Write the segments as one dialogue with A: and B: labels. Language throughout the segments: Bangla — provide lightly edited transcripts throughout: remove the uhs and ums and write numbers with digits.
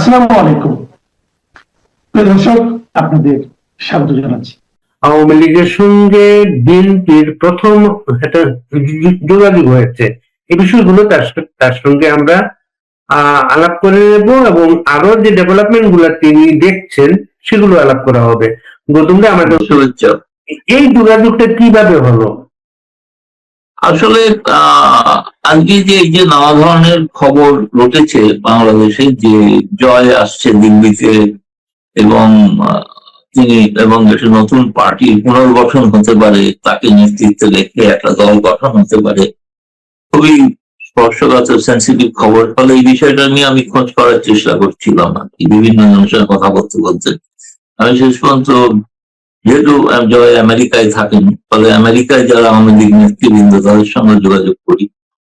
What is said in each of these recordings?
A: আসসালামু আলাইকুম। প্রিয় দর্শক, আপনাদের স্বাগত জানাচ্ছি।
B: আওয়ামী লীগের সঙ্গে বিএনপির প্রথম একটা যোগাযোগ হয়েছে, এই বিষয়গুলো তার সঙ্গে আমরা আলাপ করে নেব এবং আরো যে ডেভেলপমেন্ট গুলা তিনি দেখছেন সেগুলো আলাপ করা হবে। গৌতম দা, আমাদের শুভেচ্ছা। এই যোগাযোগটা কিভাবে হলো?
C: আসলে আজকে যে এই যে নানা ধরনের খবর রটেছে বাংলাদেশে, যে জয় আসছে দিল্লিতে এবং তিনি এবং একটা নতুন পার্টি পুনর্গঠন হতে পারে, তাকে নেতৃত্বে রেখে একটা দল গঠন হতে পারে, খুবই স্পর্শকাতর সেন্সিটিভ খবর। ফলে এই বিষয়টা নিয়ে আমি খোঁজ করার চেষ্টা করছিলাম আর কি, বিভিন্ন জনের সঙ্গে কথা বলতে বলতে আমি শেষ পর্যন্ত, যেহেতু জয় আমেরিকায় থাকেন, ফলে আমেরিকায় যারা আওয়ামী লীগ নেতৃবৃন্দ তাদের সঙ্গে যোগাযোগ করি,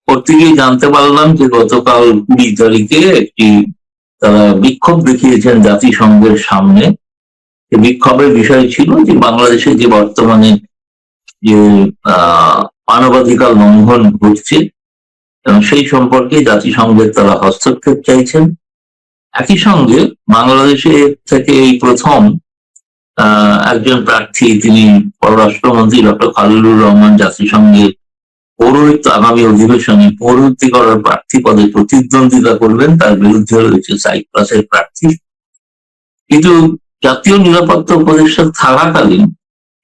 C: করতে গিয়ে জানতে পারলাম যে গতকাল 20 তারিখে একটি তারা বিক্ষোভ দেখিয়েছেন জাতিসংঘের সামনে। বিক্ষোভের বিষয় ছিল যে বাংলাদেশে যে বর্তমানে যে মানবাধিকার লঙ্ঘন ঘটছে এবং সেই সম্পর্কে জাতিসংঘের তারা হস্তক্ষেপ চাইছেন। একই সঙ্গে বাংলাদেশে থেকে এই প্রথম একজন প্রার্থী, তিনি পররাষ্ট্রমন্ত্রী ডক্টর খলিলুর রহমান, জাতিসংঘের পৌরহিত্য আগামী অধিবেশনে পৌরহিত্য করার প্রার্থী পদে প্রতিদ্বন্দ্বিতা করবেন। তার বিরুদ্ধে রয়েছে সাইপ্রাসের প্রার্থী। কিন্তু জাতীয় নিরাপত্তা উপদেষ্টা থাকাকালীন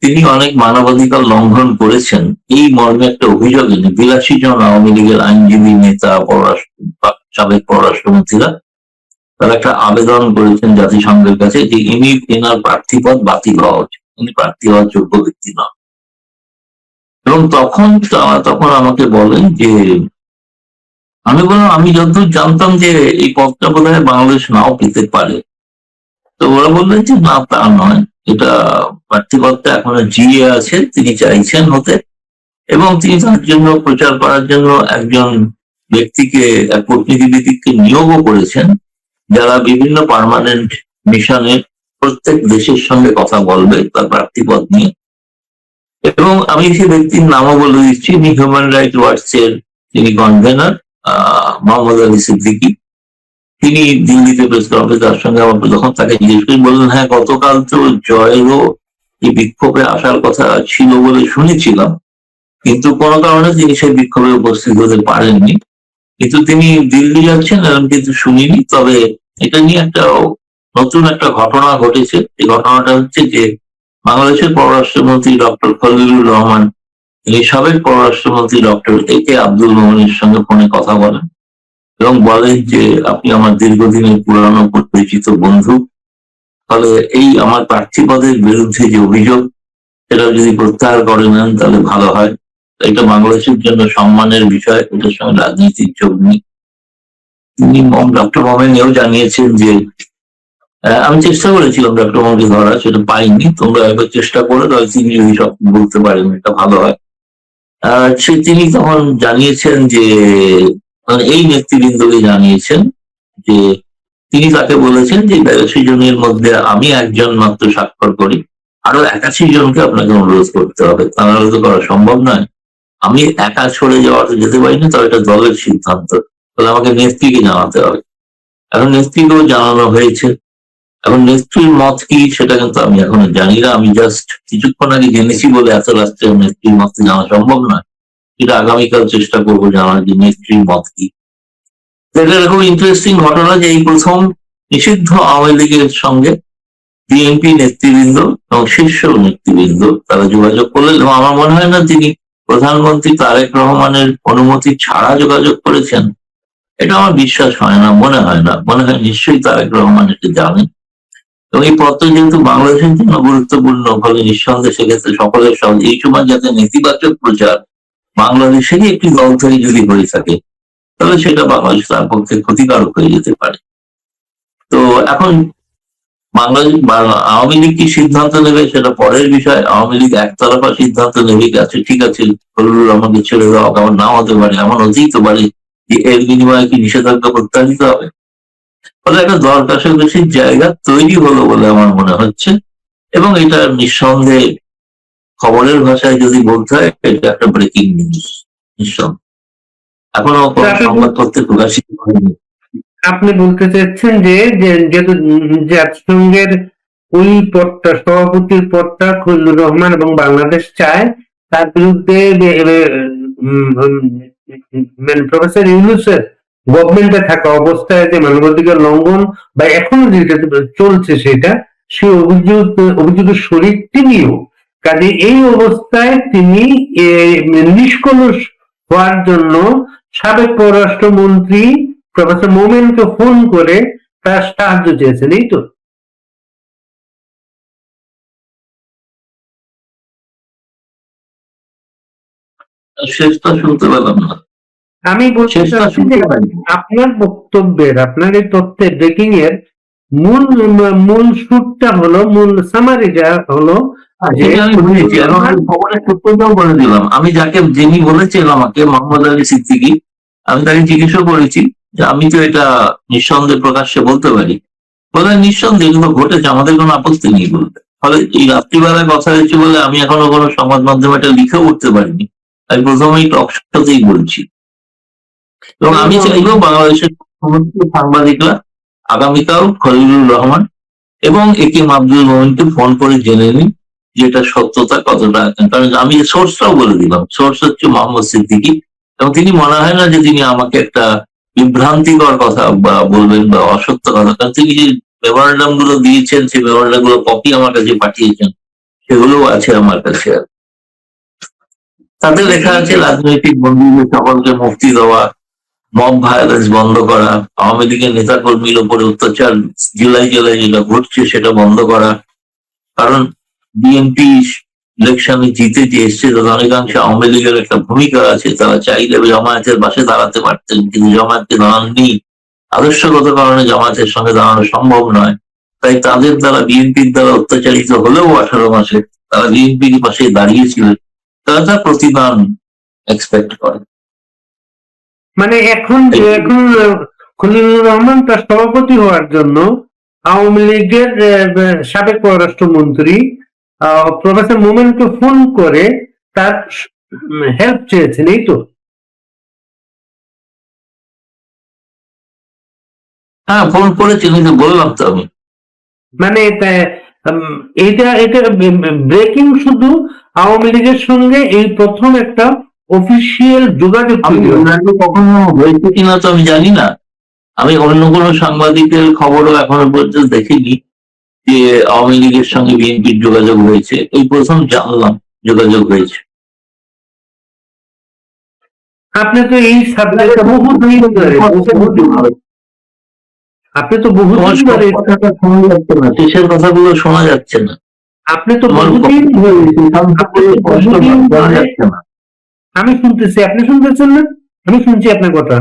C: তিনি অনেক মানবাধিকার লঙ্ঘন করেছেন, এই মর্মে একটা অভিযোগ এনে 82 জন আওয়ামী লীগের আইনজীবী, নেতা, সাবেক পররাষ্ট্রমন্ত্রীরা তারা একটা আবেদন করেছেন জাতিসংঘের কাছে যে এনার প্রার্থী পদ বাতিল হওয়া উচিত, উনি প্রার্থী হওয়ার যোগ্য ব্যক্তি নন। এবং তখন আমাকে বলেন যে, আমি বললাম আমি যতদূর জানতাম যে এই পদটা বোধহয় বাংলাদেশ নাও পেতে পারে। তো ওরা বললেন যে না, তা নয়, এটা প্রার্থী পদটা এখনো জিয়ে আছে, তিনি চাইছেন হতে, এবং তিনি তার জন্য প্রচার করার জন্য একজন ব্যক্তিকে, এক কূটনীতিবিদকে নিয়োগও করেছেন, যারা বিভিন্ন পার্মানেন্ট মিশনে প্রত্যেক দেশের সঙ্গে কথা বলবে তার প্রার্থী পদ নিয়ে। এবং আমি সেই ব্যক্তির নামও বলে দিচ্ছি, তিনি হিউম্যান রাইটস ওয়াচ এর তিনি কনভেনার, মোহাম্মদ আলী সিদ্দিকী। তিনি দিল্লিতে প্রেস কনফারেন্স, তার সঙ্গে আমার যখন তাকে জিজ্ঞেস করি, বললেন হ্যাঁ, গতকাল তো জয়েরও এই বিক্ষোভে আসার কথা ছিল বলে শুনেছিলাম, কিন্তু কোনো কারণে তিনি সেই বিক্ষোভে উপস্থিত হতে পারেননি। কিন্তু তিনি দিল্লি যাচ্ছেন এরকম কিন্তু শুনিনি। তবে এটা নিয়ে একটা নতুন একটা ঘটনা ঘটেছে। এই ঘটনাটা হচ্ছে যে বাংলাদেশের পররাষ্ট্রমন্ত্রী ডক্টর খলিলুর রহমান, তিনি সাবেক পররাষ্ট্রমন্ত্রী ডক্টর এ.কে আব্দুল মোমেনের সঙ্গে ফোনে কথা বলেন এবং বলেন যে আপনি আমার দীর্ঘদিনের পুরানো পরিচিত বন্ধু, ফলে এই আমার প্রার্থী পদের বিরুদ্ধে যে অভিযোগ, সেটা যদি প্রত্যাহার করে নেন তাহলে ভালো হয়। এটা বাংলাদেশের জন্য সম্মানের বিষয়, এটার সঙ্গে রাজনীতির যোগ নেই। তিনি ডক্টর মোমেন এও জানিয়েছেন যে আমি চেষ্টা করেছিলাম ডক্টর মোমেনকে ধরা, সেটা পাইনি, তোমরা একবার চেষ্টা করে তবে তিনি যদি সব বলতে পারেন এটা ভালো হয়। তিনি তখন জানিয়েছেন যে, মানে এই নেতৃবৃন্দকে জানিয়েছেন যে তিনি তাকে বলেছেন যে 82 জনের মধ্যে আমি একজন মাত্র স্বাক্ষর করি, আরো 81 জনকে আপনাকে অনুরোধ করতে হবে, তাহলে তো করা সম্ভব নয়। আমি একা সরে যাওয়া যেতে পারি না, তবে এটা দলের সিদ্ধান্ত, তাহলে আমাকে নেত্রীকে জানাতে হবে। এখন নেত্রীকেও জানানো হয়েছে। এখন নেত্রীর মত কি সেটা কিন্তু আমি এখনো জানি না। আমি জাস্ট কিছুক্ষণ আগে জেনেছি বলে এত রাষ্ট্রের নেত্রীর মত জানা সম্ভব নয়। এটা আগামীকাল চেষ্টা করবো জানার যে নেত্রীর মত কি। এটা এরকম ইন্টারেস্টিং ঘটনা যে এই প্রথম নিষিদ্ধ আওয়ামী লীগের সঙ্গে বিএনপি নেতৃবৃন্দ এবং শীর্ষ নেতৃবৃন্দ তারা যোগাযোগ করলেন, এবং আমার মনে হয় না তিনি প্রধানমন্ত্রী তারেক রহমানের অনুমতি ছাড়া যোগাযোগ করেছেন। এটা আমার বিশ্বাস হয় না, মনে হয় না। মনে হয় নিশ্চয়ই তারেক রহমান এটা জানেন। এবং এই পত্র যেহেতু বাংলাদেশের জন্য গুরুত্বপূর্ণ, ফলে নিঃসন্দেহে সেক্ষেত্রে সকলের সঙ্গে এই সময় যাতে নেতিবাচক প্রচার বাংলাদেশেরই একটি দল থেকে যদি হয়ে থাকে, তাহলে সেটা বাংলাদেশ তার পক্ষে ক্ষতিকারক হয়ে যেতে পারে। তো এখন বাংলাদেশ আওয়ামী লীগ কি সিদ্ধান্ত নেবে সেটা পরের বিষয়। আওয়ামী লীগ একতরফা সিদ্ধান্ত নেবে, আছে ঠিক আছে, ফজলুর রহমানকে ছেড়ে দেওয়া, এমন নাও হতে পারে, এমন হতেই তো পারে যে এর বিনিময়ে কি নিষেধাজ্ঞা প্রত্যাহিত হবে। ফলে একটা দর কষাকষির জায়গা তৈরি হলো বলে আমার মনে হচ্ছে, এবং এটা নিঃসন্দেহে খবরের ভাষায় যদি বলতে হয়, এটা একটা ব্রেকিং নিউজ। নিঃসন্দেহে এখনো সংবাদপত্রে প্রকাশিত হয়নি।
B: আপনি বলতে চাচ্ছেন যে যেহেতু জাতিসংঘের ওই পদটা, সভাপতির পদটা খলিলুর রহমান এবং বাংলাদেশ চায়, তার বিরুদ্ধে মানে প্রফেসর ইউনূসের গভর্নমেন্টে থাকা অবস্থায় যে মানবাধিকার লঙ্ঘন বা এখনো যেটা চলছে সেটা, সেই অভিযোগের শরীর তিনিও। কাজে এই অবস্থায় তিনি নিষ্কলুষ হওয়ার জন্য সাবেক পররাষ্ট্রমন্ত্রী প্রফেসর মোমেনকে ফোন করে তার সাহায্য চেয়েছেন, এই তো?
C: শেষটা শুনতে পেলাম না।
B: আমি বলতে
C: শেষটা
B: চাচ্ছি যে
C: শুনতে পাইনি।
B: আপনার বক্তব্যের, আপনার এই তথ্যের ব্রেকিং এর মূল মূল সুরটা হলো, মূল সামারিটা হলো যে
C: সেটা আমি বুঝেছি, এবং আমি খবরের সূত্রটাও বলে দিলাম। আমি যিনি বলেছেন আমাকে, মোহাম্মদ আলী সিদ্দিকী, আমি তাকে জিজ্ঞাসা করেছি যে আমি তো এটা নিঃসন্দেহে প্রকাশ্যে বলতে পারি। বলে নিঃসন্দেহে এগুলো ঘটেছে, আমাদের কোনো আপত্তি নেই বলতে। ফলে এই রাত্রিবেলায় কথা হয়েছে বলে আমি এখনো কোনো সংবাদ মাধ্যমে এটা লিখেও উঠতে পারিনি। আমি প্রথমেই টক শোতেই বলছি। এবং আমি চাইবো বাংলাদেশের সমস্ত সাংবাদিকরা আগামীকাল খলিলুর রহমান এবং একে আব্দুল মোমিনকে ফোন করে জেনে নিন যে এটা সত্যতা কতটা। কারণ আমি সোর্সটাও বলে দিলাম, সোর্স হচ্ছে মোহাম্মদ সিদ্দিকী, এবং তিনি মনে হয় না যে তিনি আমাকে একটা বিভ্রান্তিকর কথা বা বলবেন বা অসত্য কথা। কারণ তিনি যে মেমোরান্ডাম গুলো দিয়েছেন, সেই মেমোরান্ডাম গুলো কপি আমার কাছে পাঠিয়েছেন, সেগুলোও আছে আমার কাছে। তাতে লেখা আছে রাজনৈতিক বন্দীদের সকলকে মুক্তি দেওয়া, মব ভায়োলেন্স বন্ধ করা, আওয়ামী লীগের নেতাকর্মীর উপরে অত্যাচার জুলাই যেটা ঘটছে সেটা বন্ধ করা। কারণ বিএনপি ইলেকশনে জিতে যে এসছে তাদের অনেকাংশে আওয়ামী লীগের একটা ভূমিকা আছে। তারা চাইলে জামায়াতের পাশে দাঁড়াতে পারতেন, কিন্তু জামায়াতকে দাঁড়াননি। আদর্শগত কারণে জামায়াতের সঙ্গে দাঁড়ানো সম্ভব নয়। তাই তাদের দ্বারা, বিএনপির দ্বারা অত্যাচারিত হলেও 18 মাসে তারা বিএনপির পাশে দাঁড়িয়েছিলেন। তারা তার প্রতিদান এক্সপেক্ট করে।
B: মানে এখন খলিলুর রহমান তার সভাপতি হওয়ার জন্য আওয়ামী লীগের সাবেক পররাষ্ট্রমন্ত্রী প্রফেসর মোমেনকে ফোন করে তার হেল্প চেয়েছেন, এই তো?
C: হ্যাঁ, ফোন করেছেন, কিন্তু বললাম তো আমি।
B: মানে এটা এটা ব্রেকিং শুধু আওয়ামী লীগের সঙ্গে এই প্রথম একটা অফিসিয়াল যোগাযোগ
C: আমি
B: তৈরি হয়েছে।
C: কখনো হয়েছে কিনা তো আমি জানি না। আমি অন্য কোনো সাংবাদিকের খবরও এখনো পর্যন্ত দেখিনি যে আওয়ামী লীগের সঙ্গে বিএনপির যোগাযোগ হয়েছে। এই প্রথম জানলাম যোগাযোগ হয়েছে।
B: আপনি তো এই সাবজেক্টটা বহুদিন ধরে, আপনি তো বহুদিন ধরে,
C: কথাটা শোনা যাচ্ছে না, শেষের কথাগুলো শোনা যাচ্ছে না।
B: আপনি তো বহুদিন ধরে,
C: শোনা যাচ্ছে না।
B: আমি শুনতেছি, আপনি শুনতেছেন না? আমি শুনছি আপনার কথা,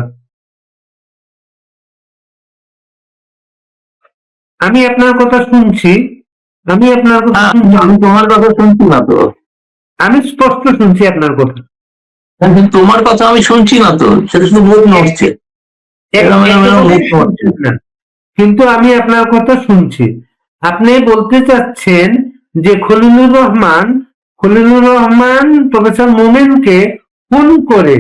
B: আমি আপনার কথা শুনছি, আমি আপনার কথা শুনছি।
C: আমি তোমার কথা শুনছি না তো।
B: আমি স্পষ্ট শুনছি আপনার কথা।
C: কিন্তু তোমার কথা আমি শুনছি না তো, সেটা শুধু মুখ নড়ছে।
B: কিন্তু আমি আপনার কথা শুনছি। আপনি বলতে চাচ্ছেন যে খলিলুর রহমান প্রফেসর মোমেনকে ফোন করে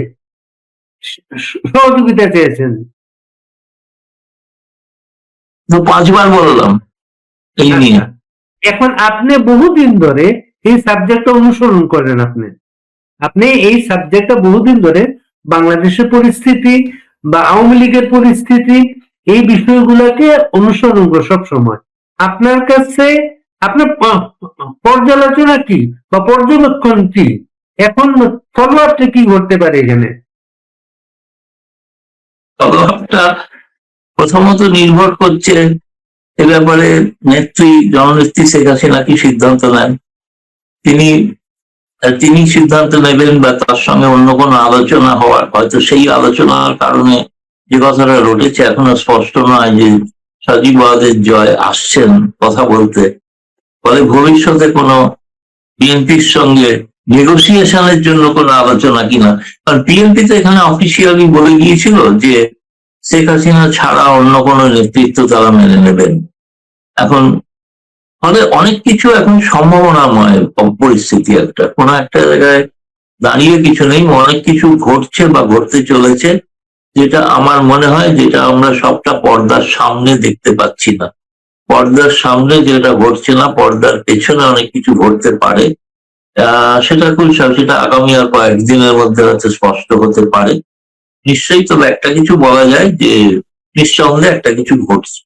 B: সহযোগিতা চেয়েছেন।
C: তো 5 বার বললাম এই নিয়ে।
B: এখন আপনি বহুদিন ধরে এই সাবজেক্টটা অনুসরণ করেন, আপনি এই সাবজেক্টটা বহুদিন ধরে বাংলাদেশের পরিস্থিতি বা আওয়ামী লীগের পরিস্থিতি, এই বিষয়গুলোকে অনুসরণ করে সবসময়। আপনার কাছে আপনার পর্যালোচনা কি বা পর্যবেক্ষণ কি? এখন ফলোআপটা কি করতে পারে এখানে?
C: ফলোআপটা প্রথমত নির্ভর করছে এ ব্যাপারে জননেত্রী শেখ হাসিনা কি সিদ্ধান্ত নেন। তিনি সিদ্ধান্ত নেবেন, বা তার সঙ্গে অন্য কোনো আলোচনা হওয়ার, হয়তো সেই আলোচনার কারণে যে কথাটা রটেছে এখনো স্পষ্ট নয় যে সজীব ওয়াজেদ জয় আসছেন কথা বলতে। ফলে ভবিষ্যতে কোনো বিএনপির সঙ্গে নেগোসিয়েশনের জন্য কোনো আলোচনা কিনা। কারণ বিএনপি তো এখানে অফিসিয়ালি বলে গিয়েছিল যে শেখ হাসিনা ছাড়া অন্য কোনো নেতৃত্ব তারা মেনে নেবেন। এখন ফলে অনেক কিছু এখন সম্ভাবনাময় পরিস্থিতি, কোনো একটা জায়গায় দাঁড়িয়ে কিছু নেই, অনেক কিছু ঘটছে বা ঘটতে চলেছে। যেটা আমার মনে হয় যেটা আমরা সবটা পর্দার সামনে দেখতে পাচ্ছি না। পর্দার সামনে যেটা ঘটছে না, পর্দার পেছনে অনেক কিছু ঘটতে পারে। সেটা সেটা আগামী আর কয়েকদিনের মধ্যে হয়তো স্পষ্ট হতে পারে নিশ্চয়ই। তবে একটা কিছু বলা যায় যে নিঃসন্দেহে একটা কিছু ঘটছে।